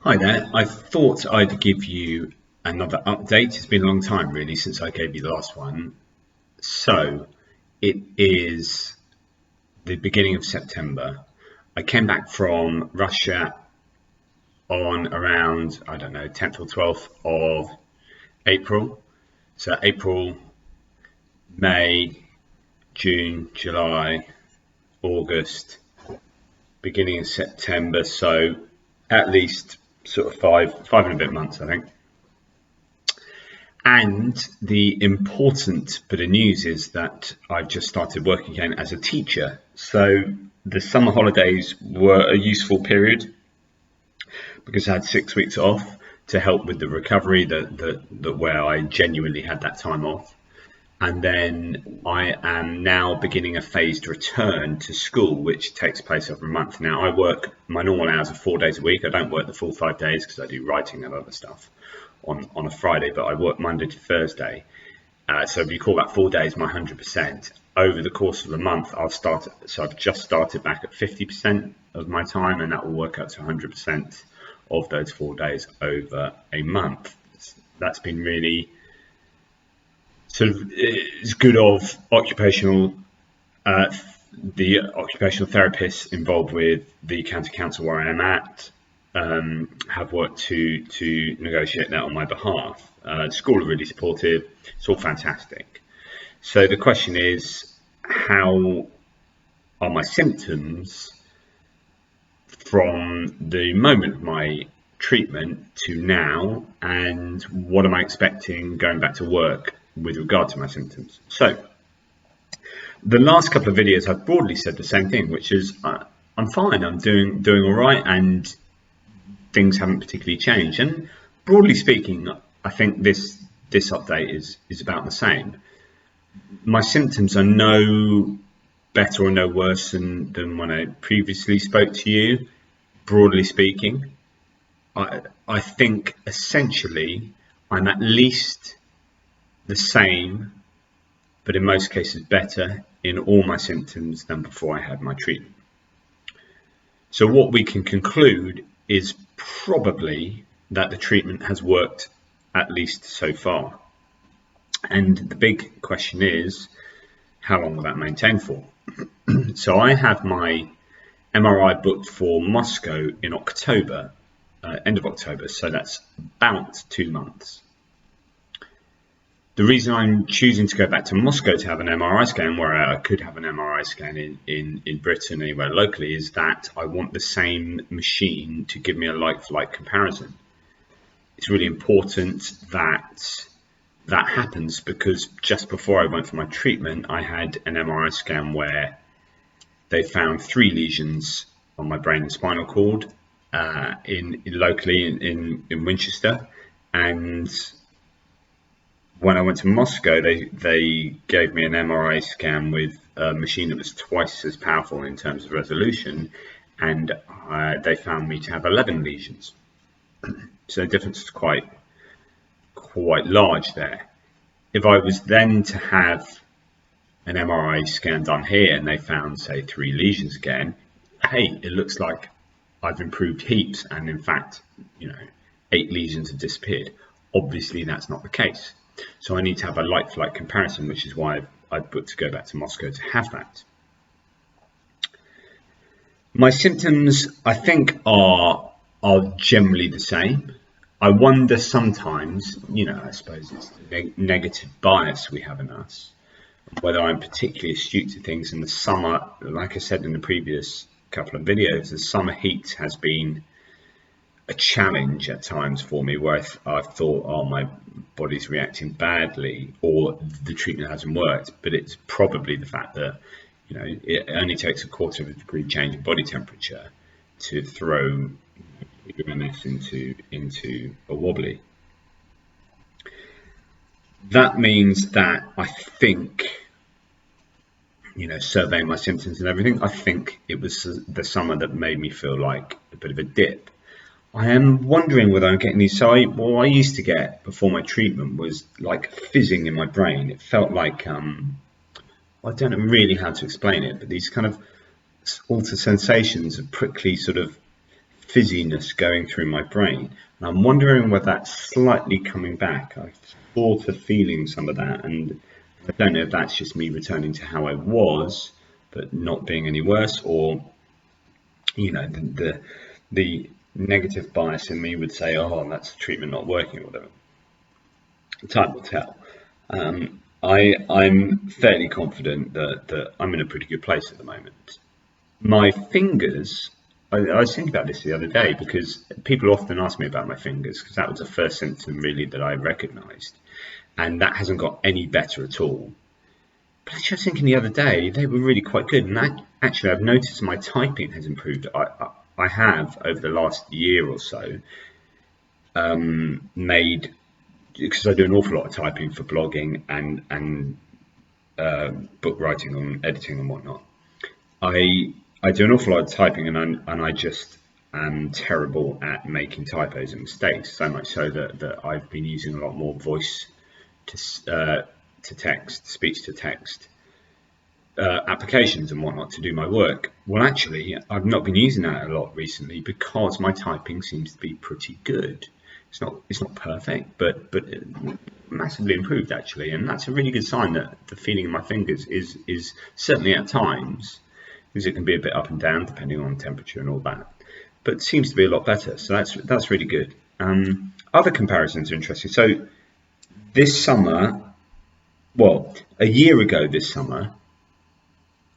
Hi there. I thought I'd give you another update. It's been a long time really since I gave you the last one. So it is the beginning of September. I came back from Russia on around, I don't know, 10th or 12th of April. So April, May, June, July, August, beginning of September. So at least sort of five and a bit months, I think. And the important bit of news is that I've just started working again as a teacher. So the summer holidays were a useful period because I had 6 weeks off to help with the recovery that where I genuinely had that time off. And then I am now beginning a phased return to school, which takes place over a month. Now I work, my normal hours are 4 days a week. I don't work the full 5 days because I do writing and other stuff on a Friday, but I work Monday to Thursday. So if you call that 4 days, my 100%, over the course of the month, so I've just started back at 50% of my time, and that will work out to 100% of those 4 days over a month. That's been really sort of, it's good of occupational, the occupational therapists involved with the county council where I am at, have worked to negotiate that on my behalf. The school are really supportive. It's all fantastic. So the question is, how are my symptoms from the moment of my treatment to now, and what am I expecting going back to work with regard to my symptoms? So the last couple of videos I've broadly said the same thing, which is I'm fine, I'm doing all right, and things haven't particularly changed. And broadly speaking, I think this update is about the same. My symptoms are no better or no worse than when I previously spoke to you. Broadly speaking, I think essentially I'm at least the same, but in most cases better in all my symptoms than before I had my treatment. So what we can conclude is probably that the treatment has worked, at least so far. And the big question is, how long will that maintain for? So I have my MRI booked for Moscow in October, end of October, so that's about 2 months. The reason I'm choosing to go back to Moscow to have an MRI scan, where I could have an MRI scan in Britain, anywhere locally, is that I want the same machine to give me a like-for-like comparison. It's really important that that happens because just before I went for my treatment, I had an MRI scan where they found 3 lesions on my brain and spinal cord locally in Winchester, and when I went to Moscow, they gave me an MRI scan with a machine that was twice as powerful in terms of resolution, and they found me to have 11 lesions. So the difference is quite large there. If I was then to have an MRI scan done here and they found, say, 3 lesions again, hey, it looks like I've improved heaps, and in fact, 8 lesions have disappeared. Obviously, that's not the case. So I need to have a like-for-like comparison, which is why I've booked to go back to Moscow to have that. My symptoms, I think, are generally the same. I wonder sometimes, I suppose it's the negative bias we have in us, whether I'm particularly astute to things in the summer. Like I said in the previous couple of videos, the summer heat has been a challenge at times for me, where I've thought, oh, my body's reacting badly, or the treatment hasn't worked. But it's probably the fact that it only takes 1/4 of a degree change in body temperature to throw your MS into a wobbly. That means that I think, surveying my symptoms and everything, I think it was the summer that made me feel like a bit of a dip. I am wondering whether I'm getting these. So what I used to get before my treatment was like fizzing in my brain. It felt like, I don't know really how to explain it, but these kind of altered sensations of prickly sort of fizziness going through my brain, and I'm wondering whether that's slightly coming back. I'm sort of feeling some of that, and I don't know if that's just me returning to how I was, but not being any worse, or the negative bias in me would say, oh, that's the treatment not working, or whatever. Time will tell. I'm fairly confident that I'm in a pretty good place at the moment. My fingers, I was thinking about this the other day, because people often ask me about my fingers, because that was the first symptom really that I recognised, and that hasn't got any better at all. But actually, I was thinking the other day, they were really quite good, and actually I've noticed my typing has improved. I have, over the last year or so, made, because I do an awful lot of typing for blogging and book writing and editing and whatnot. I do an awful lot of typing, and I just am terrible at making typos and mistakes, so much so that I've been using a lot more voice to text, speech to text applications and whatnot to do my work. Well, actually, I've not been using that a lot recently, because my typing seems to be pretty good. It's not perfect, but massively improved actually, and that's a really good sign that the feeling in my fingers is certainly at times, because it can be a bit up and down depending on temperature and all that, but it seems to be a lot better. So that's really good. Other comparisons are interesting. So this summer, well, a year ago this summer,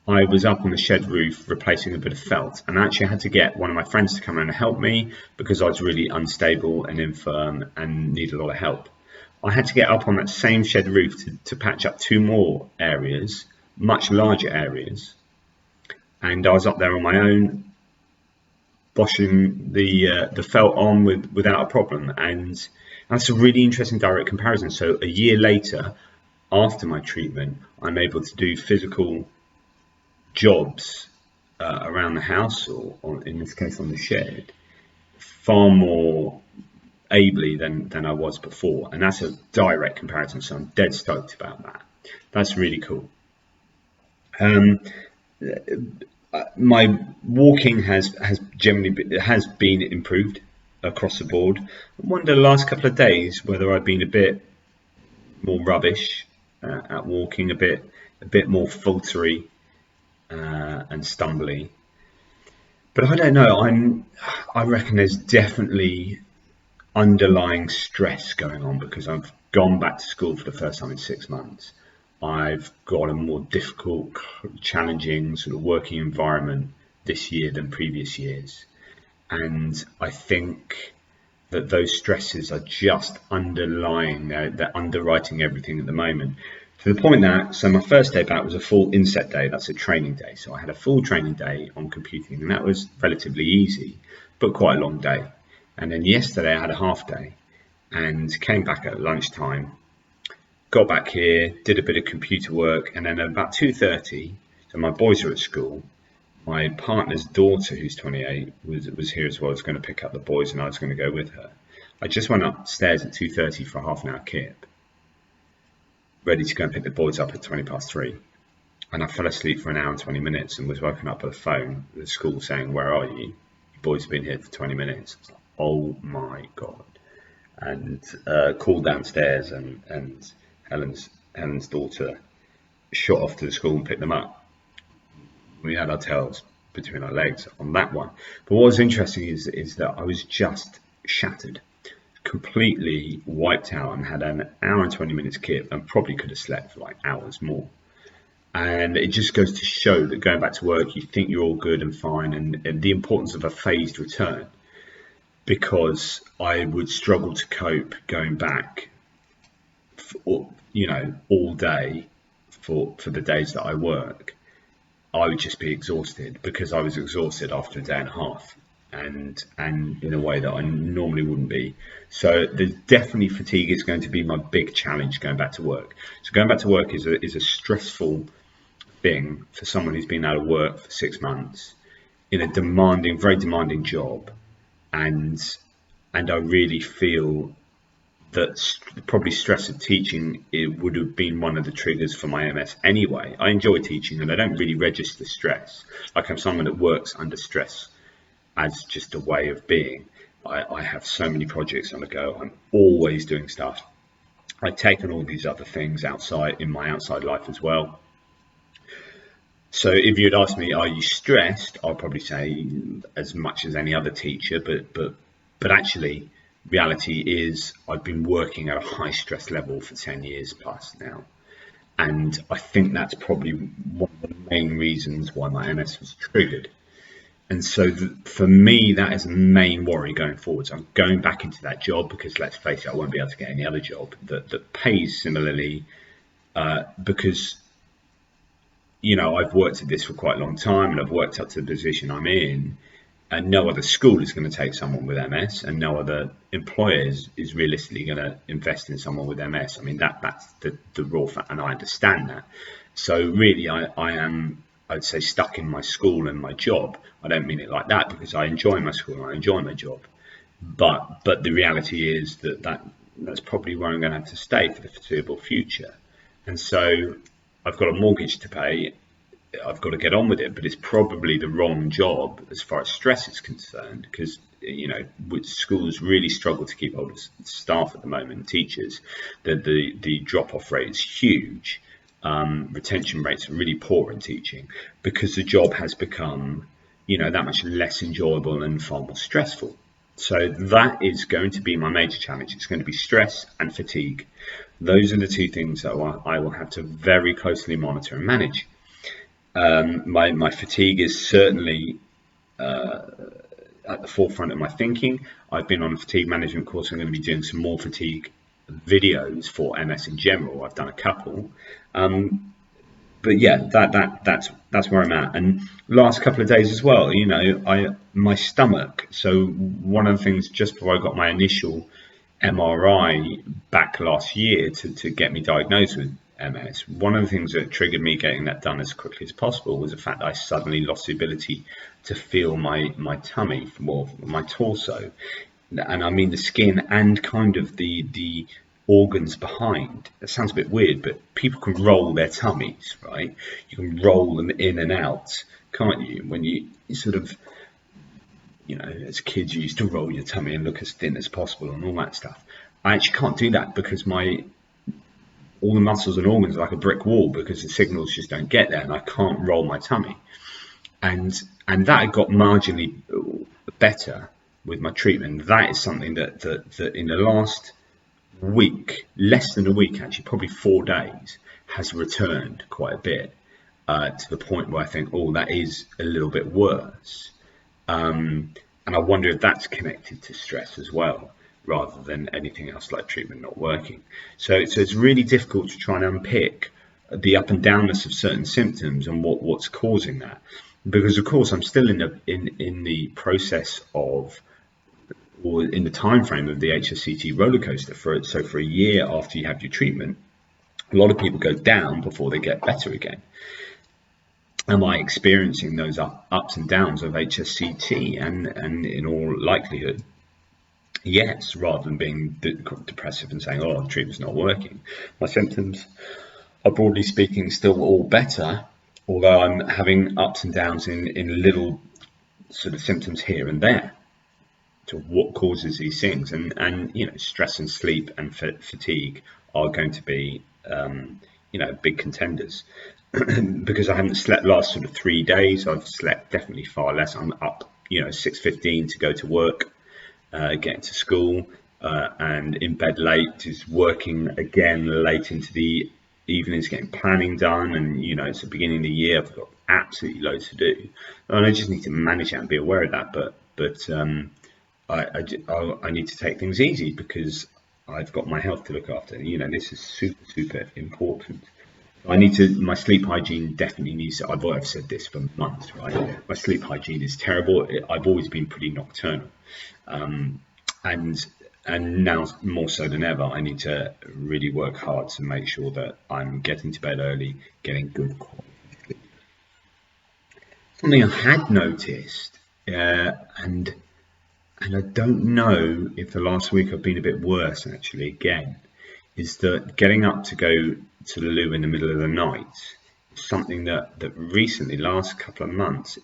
I was up on the shed roof replacing a bit of felt, and I actually had to get one of my friends to come around and help me, because I was really unstable and infirm and needed a lot of help. I had to get up on that same shed roof to patch up 2 more areas, much larger areas, and I was up there on my own, boshing the felt on without a problem. And that's a really interesting direct comparison. So a year later, after my treatment, I'm able to do physical jobs around the house, or in this case on the shed, far more ably than I was before, and that's a direct comparison, so I'm dead stoked about that. That's really cool. My walking has been improved across the board. I wonder the last couple of days whether I've been a bit more rubbish at walking, a bit more faltery and stumbly. But I don't know. I reckon there's definitely underlying stress going on, because I've gone back to school for the first time in 6 months. I've got a more difficult, challenging sort of working environment this year than previous years, and I think that those stresses are just underlying, they're underwriting everything at the moment, to the point that, so my first day back was a full inset day. That's a training day, so I had a full training day on computing, and that was relatively easy, but quite a long day. And then yesterday I had a half day and came back at lunchtime, got back here, did a bit of computer work, and then at about 2:30, so my boys are at school, my partner's daughter, who's 28, was here as well. I was going to pick up the boys and I was going to go with her. I just went upstairs at 2:30 for a half an hour kip, ready to go and pick the boys up at 3:20, and I fell asleep for an hour and 20 minutes and was woken up by the phone at the school saying, "Where are you? Your boys have been here for 20 minutes. I was like, oh my God. And called downstairs, and Helen's daughter shot off to the school and picked them up. We had our tails between our legs on that one. But what was interesting is that I was just shattered, completely wiped out, and had an hour and 20 minutes kip, and probably could have slept for like hours more. And it just goes to show that going back to work, you think you're all good and fine, and the importance of a phased return, because I would struggle to cope going back for, all day for the days that I work. I would just be exhausted, because I was exhausted after a day and a half, and in a way that I normally wouldn't be. So there's definitely fatigue is going to be my big challenge going back to work. So going back to work is a stressful thing for someone who's been out of work for 6 months in a demanding, very demanding job, and I really feel that probably stress of teaching, it would have been one of the triggers for my MS anyway. I enjoy teaching and I don't really register stress. Like, I'm someone that works under stress as just a way of being. I have so many projects on the go. I'm always doing stuff. I've taken all these other things outside in my outside life as well. So if you'd ask me, are you stressed? I'll probably say as much as any other teacher, but actually reality is I've been working at a high stress level for 10 years plus now. And I think that's probably one of the main reasons why my MS was triggered. And so for me, that is the main worry going forward. So I'm going back into that job because, let's face it, I won't be able to get any other job that pays similarly, because, you know, I've worked at this for quite a long time and I've worked up to the position I'm in, and no other school is going to take someone with MS, and no other employer is realistically going to invest in someone with MS. I mean, that's the raw fact, and I understand that. So really, I am, I'd say, stuck in my school and my job. I don't mean it like that, because I enjoy my school and I enjoy my job. But the reality is that's probably where I'm going to have to stay for the foreseeable future. And so I've got a mortgage to pay. I've got to get on with it, but it's probably the wrong job as far as stress is concerned, because, you know, schools really struggle to keep hold of staff at the moment, teachers. The drop-off rate is huge. Retention rates are really poor in teaching because the job has become, you know, that much less enjoyable and far more stressful. So that is going to be my major challenge. It's going to be stress and fatigue. Those are the two things that I will have to very closely monitor and manage. My fatigue is certainly at the forefront of my thinking. I've been on a fatigue management course. I'm going to be doing some more fatigue videos for MS in general. I've done a couple, but yeah, that's where I'm at. And last couple of days as well, you know, my stomach. So one of the things, just before I got my initial MRI back last year to get me diagnosed with MS, one of the things that triggered me getting that done as quickly as possible was the fact that I suddenly lost the ability to feel my tummy, or my torso, and I mean the skin and kind of the organs behind. That sounds a bit weird, but people can roll their tummies, right? You can roll them in and out, can't you? When you sort of, you know, as kids you used to roll your tummy and look as thin as possible and all that stuff. I actually can't do that because all the muscles and organs are like a brick wall, because the signals just don't get there, and I can't roll my tummy. And that got marginally better with my treatment. That is something that in the last week, less than a week actually, probably 4 days, has returned quite a bit, to the point where I think, oh, that is a little bit worse. And I wonder if that's connected to stress as well, rather than anything else like treatment not working. So it's really difficult to try and unpick the up and downness of certain symptoms and what's causing that, because of course I'm still in the process of, or in the time frame of the HSCT roller coaster. So for a year after you have your treatment, a lot of people go down before they get better again. Am I experiencing those ups and downs of HSCT? And in all likelihood, yes, rather than being depressive and saying, oh, the treatment's not working. My symptoms are, broadly speaking, still all better, although I'm having ups and downs in little sort of symptoms here and there. To what causes these things, and you know, stress and sleep and fatigue are going to be you know, big contenders. Because I haven't slept last sort of 3 days. I've slept definitely far less. I'm up, you know, 6:15 to go to work, getting to school, and in bed late, just working again late into the evenings, getting planning done. And you know, it's the beginning of the year. I've got absolutely loads to do, and I just need to manage that and be aware of that. But I need to take things easy because I've got my health to look after. You know, this is super important. My sleep hygiene definitely needs to, I've said this for months, right? My sleep hygiene is terrible. I've always been pretty nocturnal. And now more so than ever, I need to really work hard to make sure that I'm getting to bed early, getting good quality sleep. Something I had noticed, and I don't know if the last week I've been a bit worse actually again, is that getting up to go to the loo in the middle of the night is something that recently, last couple of months,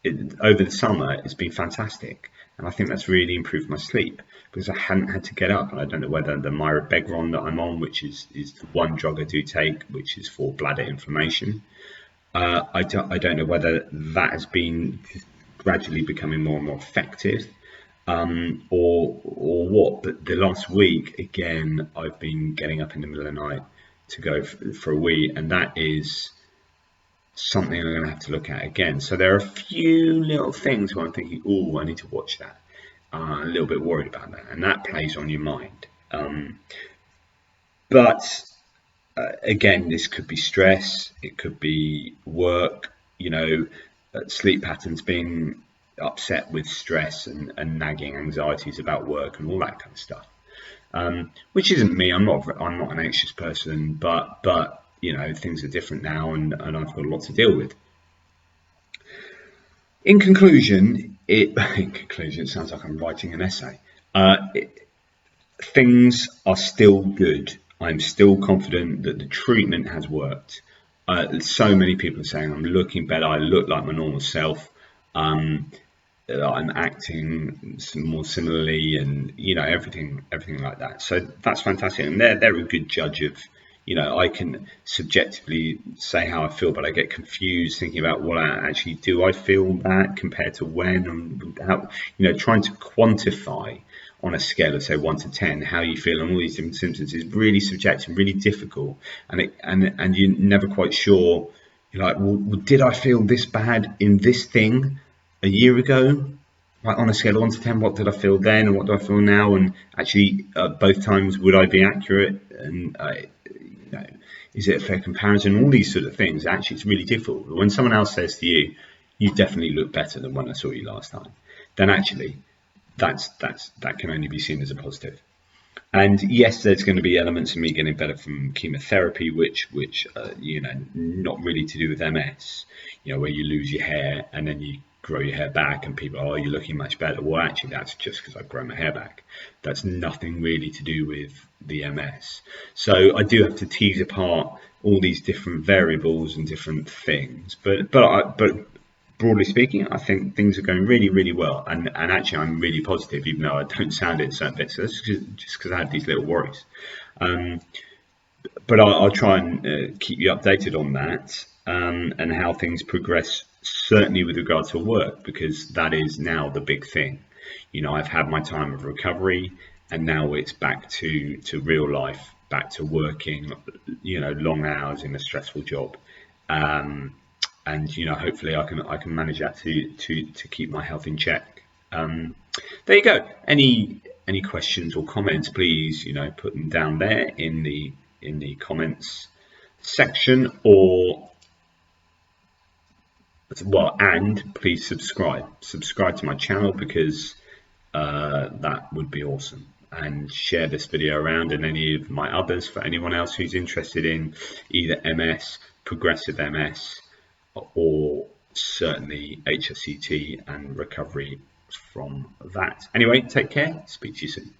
over the summer, it's been fantastic, and I think that's really improved my sleep because I hadn't had to get up. And I don't know whether the Myrbetriq that I'm on, which is the one drug I do take, which is for bladder inflammation. I don't know whether that has been gradually becoming more and more effective, or what. But the last week, again, I've been getting up in the middle of the night to go for a wee, and that is something I'm going to have to look at again. So there are a few little things where I'm thinking, oh, I need to watch that. A little bit worried about that, and that plays on your mind. But again, this could be stress, it could be work, sleep patterns, being upset with stress and nagging anxieties about work and all that kind of stuff. Which isn't me. I'm not an anxious person, but things are different now, and I've got a lot to deal with. In conclusion, it sounds like I'm writing an essay. Things are still good. I'm still confident that the treatment has worked. So many people are saying I'm looking better. I look like my normal self. I'm acting more similarly, and everything like that. So that's fantastic, and they're a good judge of. I can subjectively say how I feel, but I get confused thinking about do I feel that compared to when, and how, trying to quantify on a scale of say 1 to 10 how you feel on all these different symptoms is really subjective, really difficult, and you're never quite sure. You're like, well, did I feel this bad in this thing a year ago? Like on a scale of 1 to 10, what did I feel then, and what do I feel now? And actually, both times, would I be accurate? And is it a fair comparison? All these sort of things. Actually, it's really difficult. When someone else says to you, "You definitely look better than when I saw you last time," then actually, that can only be seen as a positive. And yes, there's going to be elements of me getting better from chemotherapy, which not really to do with MS. Where you lose your hair and then you grow your hair back, and people are, you're looking much better. Well, actually, that's just because I've grown my hair back. That's nothing really to do with the MS. So I do have to tease apart all these different variables and different things. But broadly speaking, I think things are going really, really well. And actually, I'm really positive, even though I don't sound it in certain bits. So that's just because I had these little worries. But I'll try and keep you updated on that, and how things progress, certainly with regard to work, because that is now the big thing. I've had my time of recovery, and now it's back to real life, back to working, long hours in a stressful job. And hopefully I can manage that to keep my health in check. There you go. Any questions or comments, please put them down there in the comments section, and please subscribe to my channel, because that would be awesome. And share this video around, and any of my others, for anyone else who's interested in either MS, progressive MS, or certainly HSCT and recovery from that. Anyway, take care. Speak to you soon.